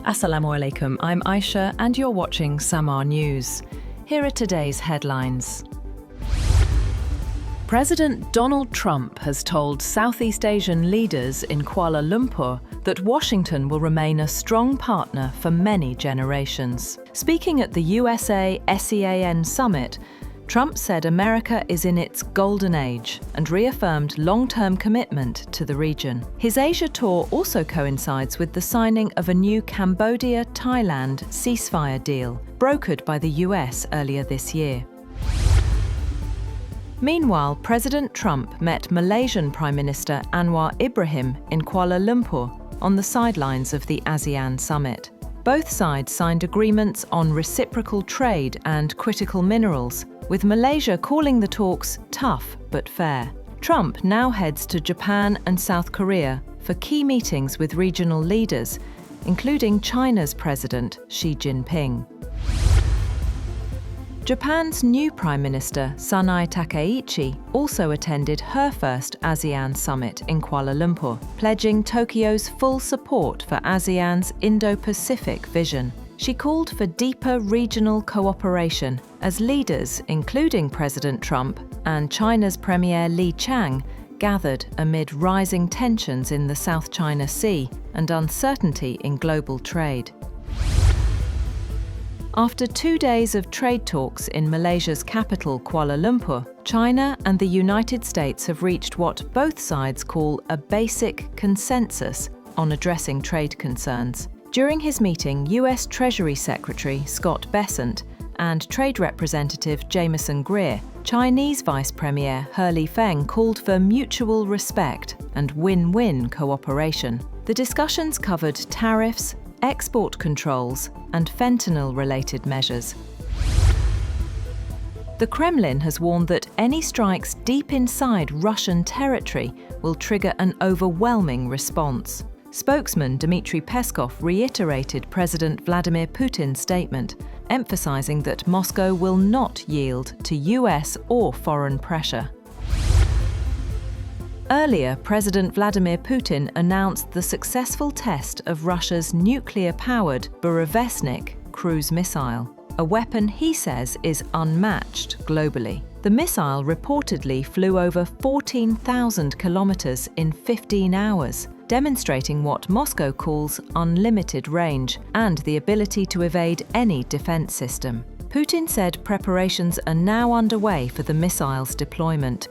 Assalamu alaikum, I'm Aisha and you're watching Samaa News. Here are today's headlines. President Donald Trump has told Southeast Asian leaders in Kuala Lumpur that Washington will remain a strong partner for many generations. Speaking at the USA ASEAN Summit, Trump said America is in its golden age and reaffirmed long-term commitment to the region. His Asia tour also coincides with the signing of a new Cambodia-Thailand ceasefire deal, brokered by the US earlier this year. Meanwhile, President Trump met Malaysian Prime Minister Anwar Ibrahim in Kuala Lumpur on the sidelines of the ASEAN Summit. Both sides signed agreements on reciprocal trade and critical minerals, with Malaysia calling the talks tough but fair. Trump now heads to Japan and South Korea for key meetings with regional leaders, including China's President Xi Jinping. Japan's new Prime Minister, Sanae Takaichi, also attended her first ASEAN Summit in Kuala Lumpur, pledging Tokyo's full support for ASEAN's Indo-Pacific vision. She called for deeper regional cooperation as leaders, including President Trump and China's Premier Li Qiang, gathered amid rising tensions in the South China Sea and uncertainty in global trade. After 2 days of trade talks in Malaysia's capital, Kuala Lumpur, China and the United States have reached what both sides call a basic consensus on addressing trade concerns. During his meeting, US Treasury Secretary Scott Bessent and Trade Representative Jameson Greer, Chinese Vice Premier He Lifeng called for mutual respect and win-win cooperation. The discussions covered tariffs, export controls, and fentanyl-related measures. The Kremlin has warned that any strikes deep inside Russian territory will trigger an overwhelming response. Spokesman Dmitry Peskov reiterated President Vladimir Putin's statement, emphasizing that Moscow will not yield to US or foreign pressure. Earlier, President Vladimir Putin announced the successful test of Russia's nuclear-powered Burevestnik cruise missile, a weapon he says is unmatched globally. The missile reportedly flew over 14,000 kilometers in 15 hours, demonstrating what Moscow calls unlimited range and the ability to evade any defense system. Putin said preparations are now underway for the missile's deployment.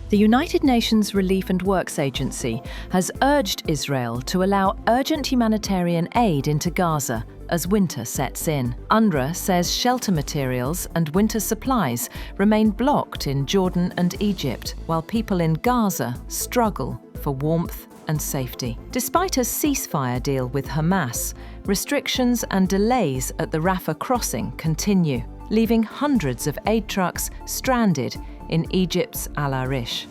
The United Nations Relief and Works Agency has urged Israel to allow urgent humanitarian aid into Gaza as winter sets in. UNRWA says shelter materials and winter supplies remain blocked in Jordan and Egypt, while people in Gaza struggle for warmth and safety. Despite a ceasefire deal with Hamas, restrictions and delays at the Rafah crossing continue, leaving hundreds of aid trucks stranded in Egypt's Al Arish.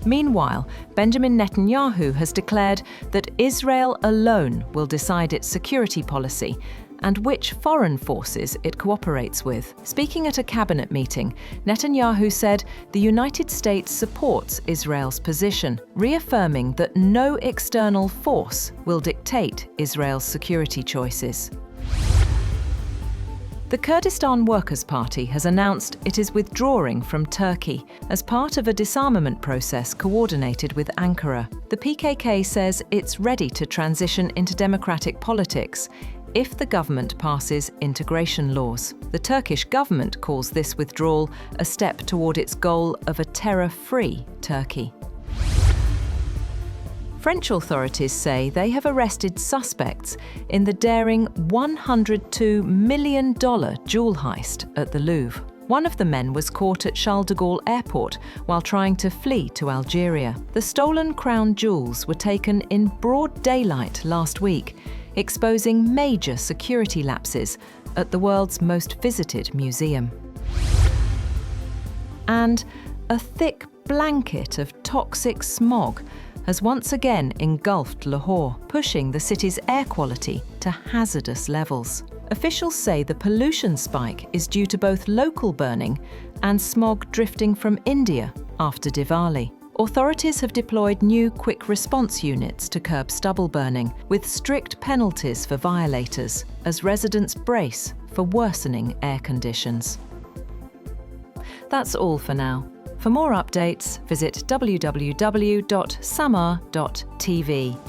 Meanwhile, Benjamin Netanyahu has declared that Israel alone will decide its security policy and which foreign forces it cooperates with. Speaking at a cabinet meeting, Netanyahu said the United States supports Israel's position, reaffirming that no external force will dictate Israel's security choices. The Kurdistan Workers' Party has announced it is withdrawing from Turkey as part of a disarmament process coordinated with Ankara. The PKK says it's ready to transition into democratic politics if the government passes integration laws. The Turkish government calls this withdrawal a step toward its goal of a terror-free Turkey. French authorities say they have arrested suspects in the daring $102 million jewel heist at the Louvre. One of the men was caught at Charles de Gaulle Airport while trying to flee to Algeria. The stolen crown jewels were taken in broad daylight last week, exposing major security lapses at the world's most visited museum. And a thick blanket of toxic smog has once again engulfed Lahore, pushing the city's air quality to hazardous levels. Officials say the pollution spike is due to both local burning and smog drifting from India after Diwali. Authorities have deployed new quick response units to curb stubble burning, with strict penalties for violators, as residents brace for worsening air conditions. That's all for now. For more updates, visit www.samaa.tv.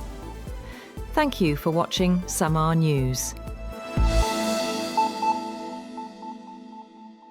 Thank you for watching Samaa News.